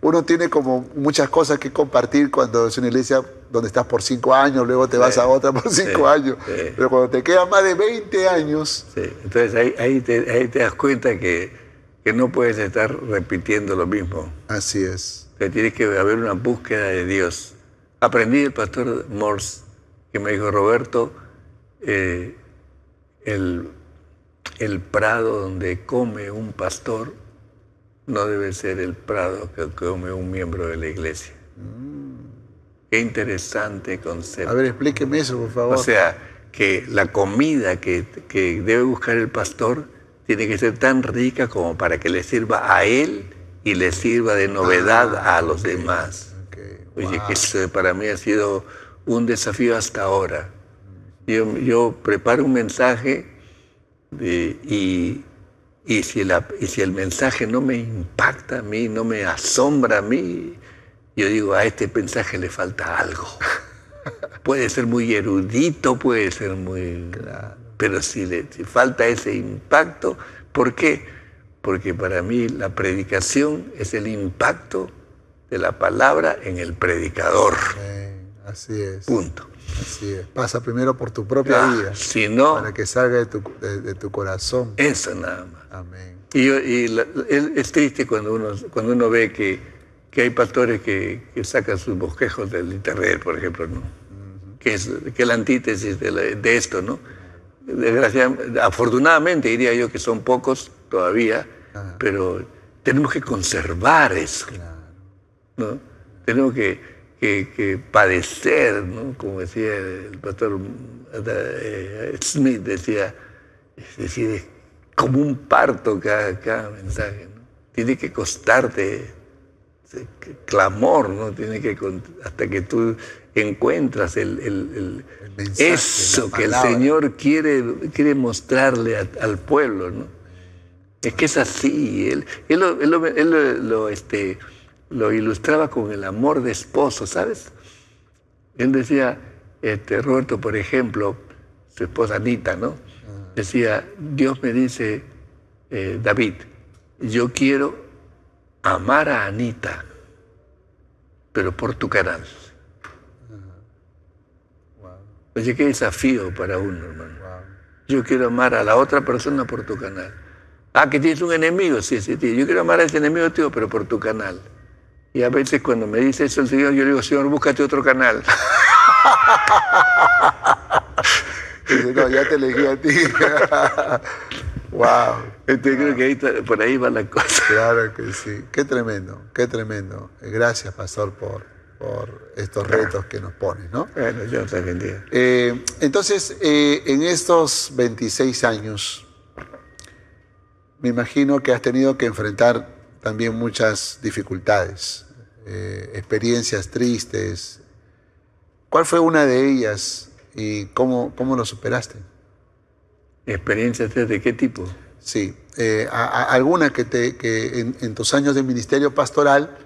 uno tiene como muchas cosas que compartir cuando es una iglesia donde estás por 5 años, luego te vas a otra por 5 años. Pero cuando te quedan más de 20 años...
Sí. Entonces ahí te das cuenta que no puedes estar repitiendo lo mismo.
Así es.
Que tienes que haber una búsqueda de Dios. Aprendí del pastor Morse, que me dijo, Roberto, el prado donde come un pastor no debe ser el prado que come un miembro de la iglesia. Qué interesante concepto.
A ver, explíqueme eso, por favor.
O sea, que la comida que debe buscar el pastor tiene que ser tan rica como para que le sirva a él y le sirva de novedad a los demás. Wow. Oye, que eso para mí ha sido un desafío hasta ahora. Yo preparo un mensaje y si el mensaje no me impacta a mí, no me asombra a mí, yo digo, a este mensaje le falta algo. Puede ser muy erudito, puede ser muy... Claro. Pero si falta ese impacto, ¿por qué? Porque para mí la predicación es el impacto de la palabra en el predicador.
Así es.
Punto.
Así es. Pasa primero por tu propia vida.
Si no,
para que salga de tu corazón.
Eso nada más.
Amén.
Es triste cuando uno ve que hay pastores que sacan sus bosquejos del internet, por ejemplo, ¿no? Que es la antítesis de esto, ¿no? Desgraciadamente, afortunadamente diría yo que son pocos todavía, pero tenemos que conservar eso, ¿no? Tenemos que padecer, ¿no? Como decía el pastor Smith, decía, es decir, como un parto cada mensaje, ¿no? Tiene que costarte clamor, ¿no? Tiene que, hasta que tú encuentras el mensaje, eso que el Señor quiere mostrarle al pueblo, ¿no? Es que es así. Él lo ilustraba con el amor de esposo, ¿sabes? Él decía, Roberto, por ejemplo, su esposa Anita, ¿no? Decía, Dios me dice, David, yo quiero amar a Anita, pero por tu canal. Oye, qué desafío para uno, hermano. Yo quiero amar a la otra persona por tu canal. Ah, que tienes un enemigo, sí, tío. Yo quiero amar a ese enemigo, tío, pero por tu canal. Y a veces cuando me dice eso el Señor, yo le digo, Señor, búscate otro canal.
No, ya te elegí a ti. Wow.
Creo que por ahí va la cosa.
Claro que sí. Qué tremendo, qué tremendo. Gracias, pastor, por estos retos que nos pones, ¿no?
Bueno, yo te bendiga.
Entonces, en estos 26 años, me imagino que has tenido que enfrentar también muchas dificultades, experiencias tristes. ¿Cuál fue una de ellas y cómo lo superaste?
¿Experiencias de qué tipo?
Sí, alguna que en tus años de ministerio pastoral,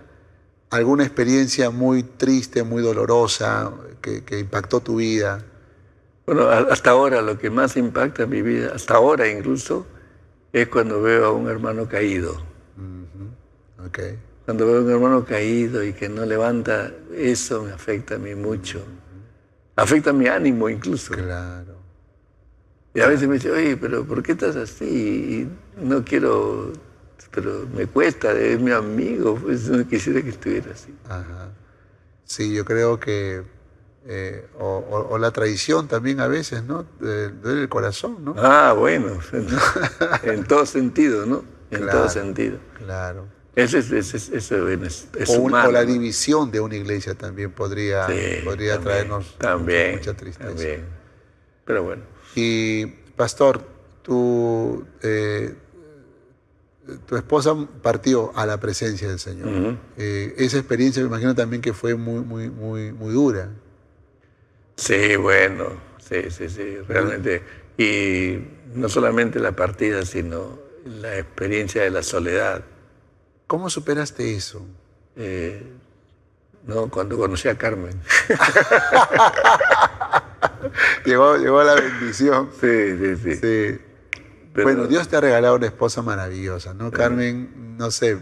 alguna experiencia muy triste, muy dolorosa, que impactó tu vida.
Bueno, hasta ahora lo que más impacta mi vida, hasta ahora incluso, es cuando veo a un hermano caído.
Okay.
Cuando veo a un hermano caído y que no levanta, eso me afecta a mí mucho. Afecta mi ánimo incluso.
Claro.
Y a veces me dice, oye, pero ¿por qué estás así? Y no quiero pero me cuesta, es mi amigo, pues no quisiera que estuviera así.
Ajá. Sí, yo creo que, o la traición también a veces, ¿no? Duele el corazón, ¿no?
Ah, bueno, en todo sentido, ¿no? En
Claro,
todo sentido.
claro.
Eso bueno, es
O
humano,
la
¿no?
división de una iglesia también podría
Sí,
podría traernos mucha tristeza.
También. Pero bueno.
Y, pastor, tu esposa partió a la presencia del Señor.
Ujú.
Esa experiencia me imagino también que fue muy, muy, muy, muy dura.
Sí, bueno, sí, realmente. Y no solamente la partida, sino la experiencia de la soledad.
¿Cómo superaste eso?
Eh, ¿No? Cuando conocí a Carmen.
Llegó la bendición.
Sí.
Sí.
Pero-
Bueno, Dios te ha regalado una esposa maravillosa, ¿no? Carmen, no sé,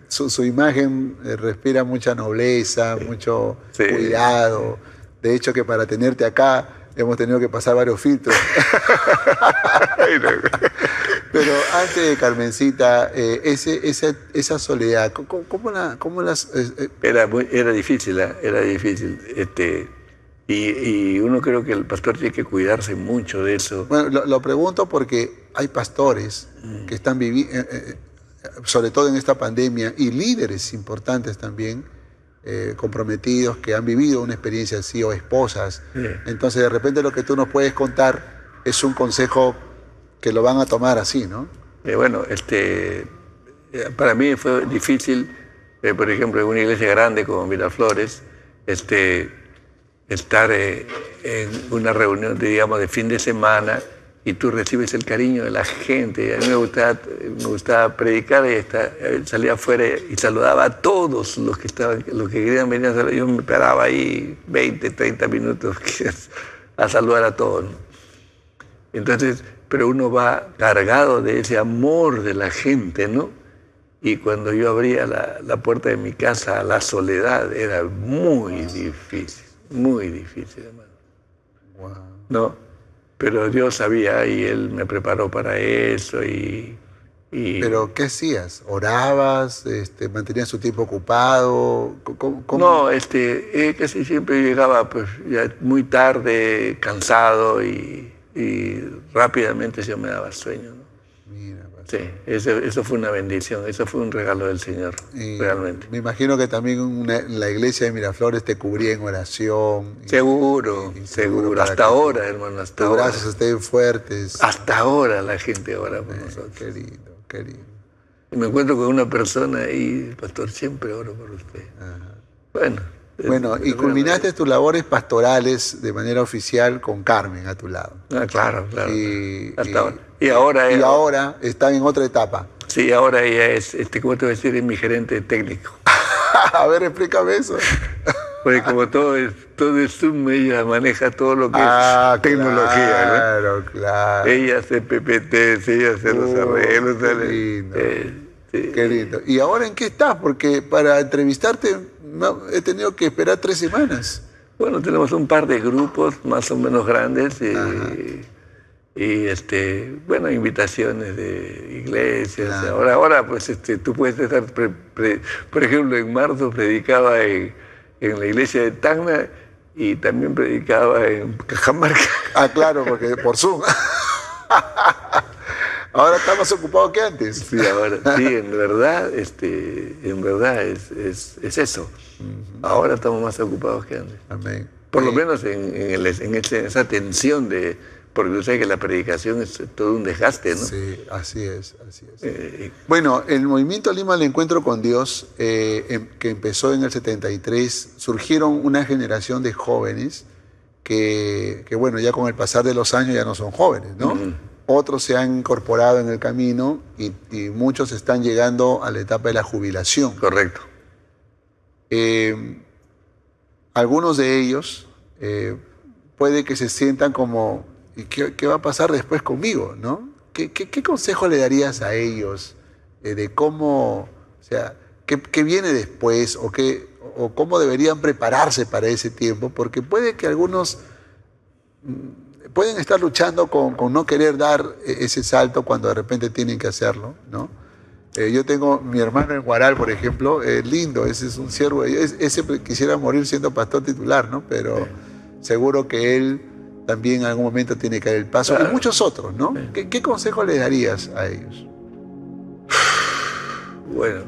su imagen respira mucha nobleza, mucho
Sí.
cuidado. De hecho, que para tenerte acá hemos tenido que pasar varios filtros. Pero antes de Carmencita, esa soledad, ¿cómo las...
Era difícil, ¿eh? Era difícil. Y uno creo que el pastor tiene que cuidarse mucho de eso.
Bueno, lo pregunto porque hay pastores que están viviendo, sobre todo en esta pandemia, y líderes importantes también, comprometidos, que han vivido una experiencia así, o esposas.
Sí.
Entonces, de repente lo que tú nos puedes contar es un consejo que lo van a tomar así, ¿no?
Bueno, para mí fue difícil, por ejemplo, en una iglesia grande como Miraflores, estar en una reunión, digamos, de fin de semana y tú recibes el cariño de la gente. A mí me gustaba predicar y salía afuera y saludaba a todos los que querían venir a saludar. Yo me paraba ahí 20, 30 minutos a saludar a todos, ¿no? Entonces, pero uno va cargado de ese amor de la gente, ¿no? Y cuando yo abría la puerta de mi casa a la soledad, era muy difícil, hermano.
Wow.
¿No? Pero Dios sabía y Él me preparó para eso y
¿Pero qué hacías? ¿Orabas? ¿Mantenías tu tiempo ocupado? ¿Cómo?
no, casi siempre llegaba pues ya muy tarde, cansado y rápidamente yo me daba sueño, ¿no?
Mira, pastor.
Sí, eso fue una bendición, eso fue un regalo del Señor,
Y
realmente.
me imagino que también la iglesia de Miraflores te cubría en oración.
Seguro,
y
seguro.
para
Hasta
que
ahora, hermano, hasta
tus
ahora.
brazos estén fuertes.
Hasta ahora la gente ora por nosotros.
Qué lindo, qué lindo.
Y me encuentro con una persona y, pastor, siempre oro por usted.
Ajá.
Bueno.
Bueno, y culminaste tus labores pastorales de manera oficial con Carmen a tu lado.
Ah, claro. Hasta ahora.
Y ahora están en otra etapa.
Sí, ahora ella es, ¿cómo te voy a decir? Es mi gerente técnico.
A ver, explícame eso.
Porque como todo es Zoom, ella maneja todo lo que es tecnología, ¿no?
Claro.
Ella hace PPTs, ella hace los arreglos.
Qué lindo.
Sí.
Qué lindo. ¿Y ahora en qué estás? Porque para entrevistarte he tenido que esperar 3 semanas.
Bueno, tenemos un par de grupos más o menos grandes bueno, invitaciones de iglesias.
Claro.
Ahora pues tú puedes estar, por ejemplo, en marzo predicaba en la iglesia de Tacna y también predicaba en Cajamarca.
Ah, claro, porque por Zoom. Ahora está más ocupado que antes.
Sí, ahora, sí, en verdad es eso. Ahora estamos más ocupados que antes.
Amén.
Por lo menos en esa tensión porque tú sabes que la predicación es todo un desgaste, ¿no?
Sí, así es. Bueno, el movimiento Lima al Encuentro con Dios, que empezó en el 73, surgieron una generación de jóvenes que, bueno, ya con el pasar de los años ya no son jóvenes, ¿no?
Uh-huh.
Otros se han incorporado en el camino y muchos están llegando a la etapa de la jubilación.
Correcto.
Algunos de ellos puede que se sientan como, ¿y qué va a pasar después conmigo? ¿No? ¿Qué consejo le darías a ellos de cómo, o sea, qué viene después o cómo deberían prepararse para ese tiempo? Porque puede que algunos pueden estar luchando con no querer dar ese salto cuando de repente tienen que hacerlo, ¿no? Yo tengo mi hermano en Guaral, por ejemplo, lindo, ese es un siervo. Ese quisiera morir siendo pastor titular, ¿no? Pero seguro que él también en algún momento tiene que dar el paso.
Claro.
Y muchos otros, ¿no? ¿Qué consejo le darías a ellos?
Bueno,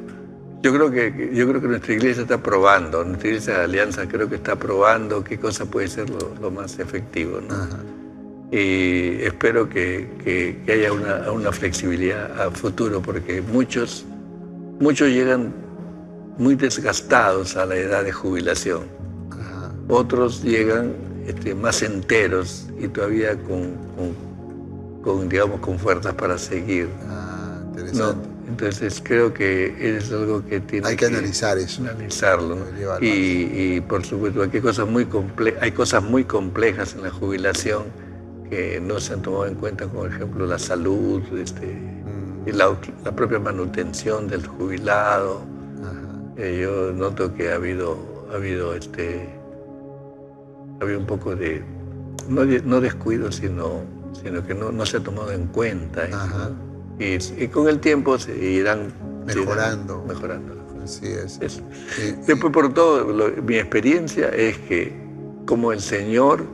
yo creo que nuestra iglesia está probando, nuestra iglesia de Alianza creo que está probando qué cosa puede ser lo más efectivo, ¿no?
Ajá.
Y espero que haya una flexibilidad a futuro, porque muchos llegan muy desgastados a la edad de jubilación.
Ajá.
Otros llegan más enteros y todavía digamos, con fuerzas para seguir.
Interesante.
¿No? Entonces creo que es algo que
Hay que analizar eso.
Analizarlo, ¿no? Y por supuesto, hay cosas muy complejas en la jubilación que no se han tomado en cuenta, como por ejemplo la salud, y la propia manutención del jubilado. Yo noto que ha habido un poco de, no descuido, sino que no se ha tomado en cuenta eso, ¿no? Y con el tiempo se irán mejorando.
Así es.
Eso. Después, por todo, mi experiencia es que como el Señor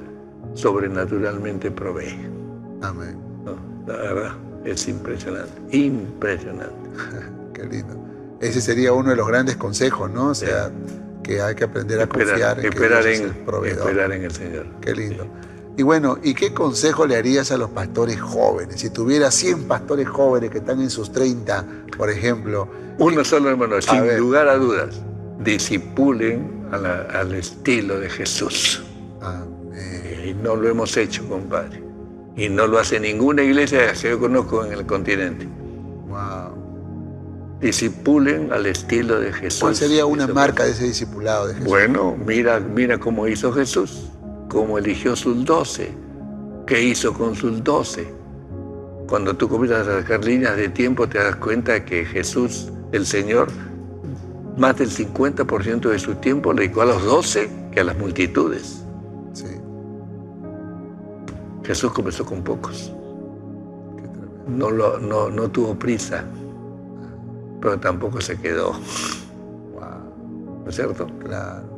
sobrenaturalmente provee.
Amén.
¿No? La verdad, es impresionante, impresionante.
Qué lindo. Ese sería uno de los grandes consejos, ¿no? O sea, que hay que aprender a confiar en que Dios es el proveedor.
Esperar en el Señor.
Qué lindo. Y bueno, ¿y qué consejo le harías a los pastores jóvenes? Si tuviera 100 pastores jóvenes que están en sus 30, por ejemplo.
Uno solo, hermano, sin lugar a dudas, discipulen al estilo de Jesús.
Amén.
Y no lo hemos hecho, compadre. Y no lo hace ninguna iglesia que yo conozco en el continente.
Wow.
Discipulen al estilo de Jesús.
¿Cuál sería una marca de ese discipulado de Jesús?
Bueno, mira cómo hizo Jesús. Cómo eligió sus 12, qué hizo con sus 12. Cuando tú comienzas a sacar líneas de tiempo, te das cuenta que Jesús, el Señor, más del 50% de su tiempo le dedicó a los 12 que a las multitudes.
Sí.
Jesús comenzó con pocos.
Qué tremendo.
No tuvo prisa, pero tampoco se quedó.
Wow.
¿No es cierto?
Claro.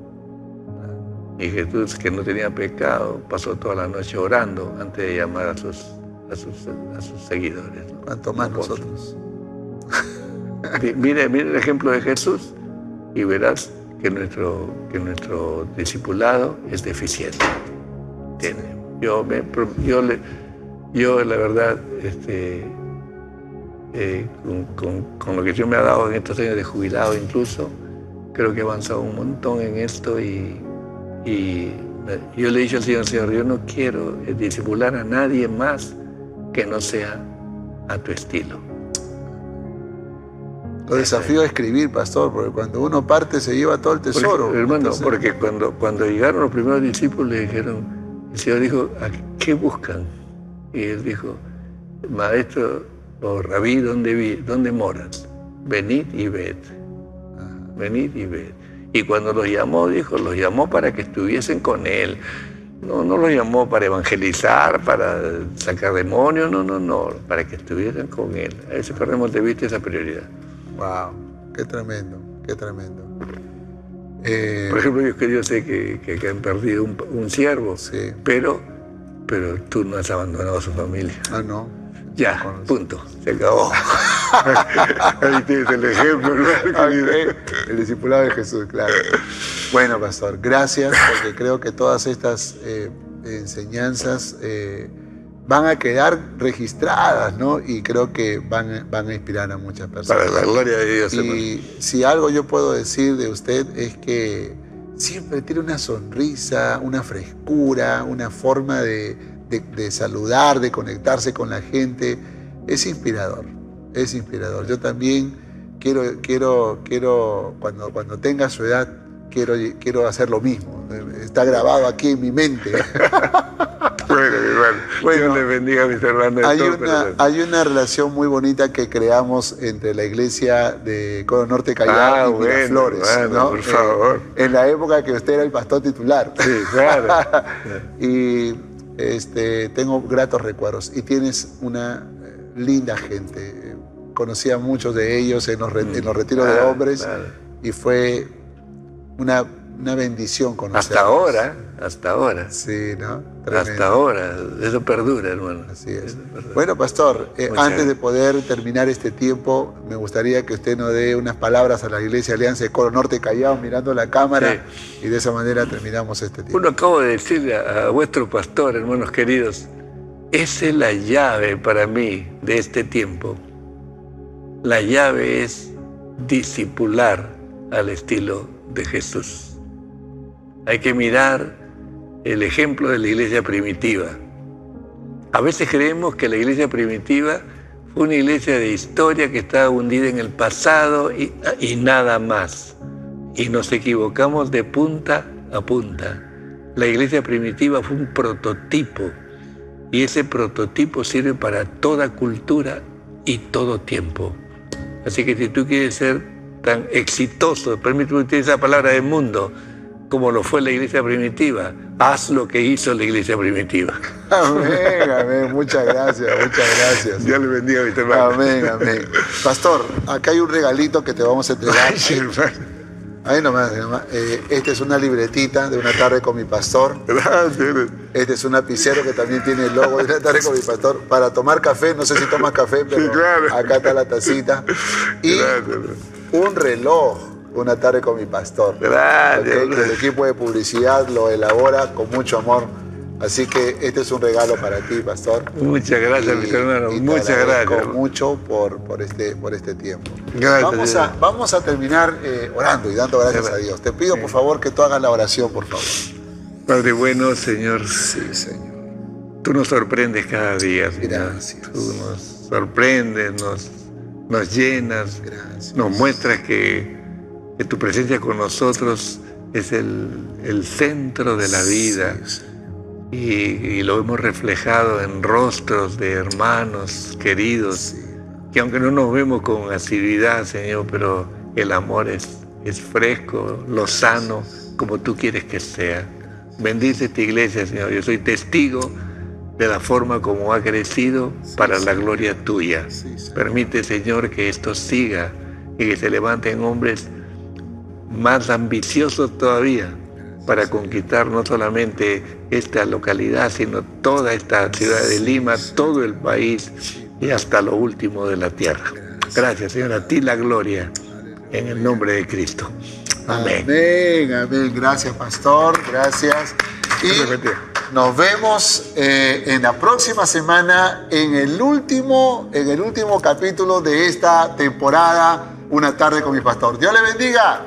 Y Jesús, que no tenía pecado, pasó toda la noche orando antes de llamar a sus seguidores, ¿no?
Cuanto más nosotros.
Mire el ejemplo de Jesús y verás que nuestro discipulado es deficiente. Yo la verdad, con lo que Dios me ha dado en estos años de jubilado incluso, creo que he avanzado un montón en esto y yo le he dicho al Señor, yo no quiero discipular a nadie más que no sea a tu estilo.
Lo desafío a escribir, pastor, porque cuando uno parte se lleva todo el tesoro.
Porque cuando llegaron los primeros discípulos le dijeron, el Señor dijo, ¿a qué buscan? Y él dijo, maestro o rabí, ¿dónde moras? Venid y ved. Venid y ved. Y cuando los llamó, los llamó para que estuviesen con él. No los llamó para evangelizar, para sacar demonios, no, para que estuviesen con él. A veces perdemos de vista esa prioridad.
Wow, qué tremendo, qué tremendo.
Por ejemplo, yo sé que han perdido un siervo,
sí.
pero tú no has abandonado a su familia.
No.
Ya, punto, se acabó. Ahí tienes el ejemplo, ¿no?
El discipulado de Jesús, claro. Bueno, pastor, gracias, porque creo que todas estas enseñanzas van a quedar registradas, ¿no? Y creo que van a inspirar a muchas personas.
Para la gloria de Dios,
hermano.
Y
si algo yo puedo decir de usted es que siempre tiene una sonrisa, una frescura, una forma de saludar, de conectarse con la gente. Es inspirador, es inspirador. Yo también quiero cuando tenga su edad, quiero hacer lo mismo. Está grabado aquí en mi mente.
Bueno, Dios les bendiga a mis hermanos.
Hay una relación muy bonita que creamos entre la iglesia de Codo Norte Callao y Miraflores, ¿no?
Por favor.
En la época que usted era el pastor titular.
Sí, claro.
Y tengo gratos recuerdos. Y tienes una linda gente. conocí a muchos de ellos en los retiros de hombres, y fue una bendición conocerlos.
Hasta ahora.
Sí, ¿no? Tremendo.
Hasta ahora, eso perdura, hermano.
Así es. Bueno, pastor, antes de poder terminar este tiempo, me gustaría que usted nos dé unas palabras a la Iglesia Alianza de Coro Norte Callao, mirando la cámara, y de esa manera terminamos este tiempo.
Bueno, acabo de decirle a vuestro pastor, hermanos queridos, esa es la llave para mí de este tiempo. La llave es discipular al estilo de Jesús. Hay que mirar el ejemplo de la iglesia primitiva. A veces creemos que la iglesia primitiva fue una iglesia de historia que estaba hundida en el pasado y nada más. Y nos equivocamos de punta a punta. La iglesia primitiva fue un prototipo, y ese prototipo sirve para toda cultura y todo tiempo. Así que si tú quieres ser tan exitoso, permíteme utilizar la palabra del mundo, como lo fue la iglesia primitiva, haz lo que hizo la iglesia primitiva.
Amén, amén. Muchas gracias, muchas gracias.
Dios le bendiga a mi hermano.
Amén, amén. Pastor, acá hay un regalito que te vamos a entregar.
Ay, hermano.
Ahí nomás. Esta es una libretita de Una Tarde con mi Pastor.
Gracias.
Este es un lapicero que también tiene el logo de Una Tarde con mi Pastor. Para tomar café, no sé si tomas café, pero
Sí, claro.
Acá está la tacita. Y
Gracias.
un reloj. Una Tarde con mi Pastor.
Gracias.
Okay, que el equipo de publicidad lo elabora con mucho amor. Así que este es un regalo para ti, Pastor.
Muchas gracias, mis hermanos.
Y te
Muchas
agradezco
gracias.
mucho por este tiempo.
Gracias.
Vamos a terminar orando y dando gracias a Dios. Te pido, por favor, que tú hagas la oración, por favor.
Padre bueno, Señor,
Sí, Señor.
tú nos sorprendes cada día, Señor.
Gracias.
Tú nos sorprendes, nos llenas,
Gracias.
nos muestras que tu presencia con nosotros es el centro de la vida.
Sí,
Y lo hemos reflejado en rostros de hermanos queridos,
sí.
que aunque no nos vemos con asiduidad, Señor, pero el amor es fresco, lozano, como tú quieres que sea. Bendice esta iglesia, Señor. Yo soy testigo de la forma como ha crecido para la gloria tuya.
Sí, sí.
Permite, Señor, que esto siga y que se levanten hombres más ambiciosos todavía para conquistar no solamente esta localidad, sino toda esta ciudad de Lima, todo el país y hasta lo último de la tierra. Gracias, Señor, a ti la gloria, en el nombre de Cristo. Amén.
Amén, amén. Gracias, Pastor. Gracias. Y nos vemos en la próxima semana en el último capítulo de esta temporada, Una Tarde con mi Pastor. Dios le bendiga.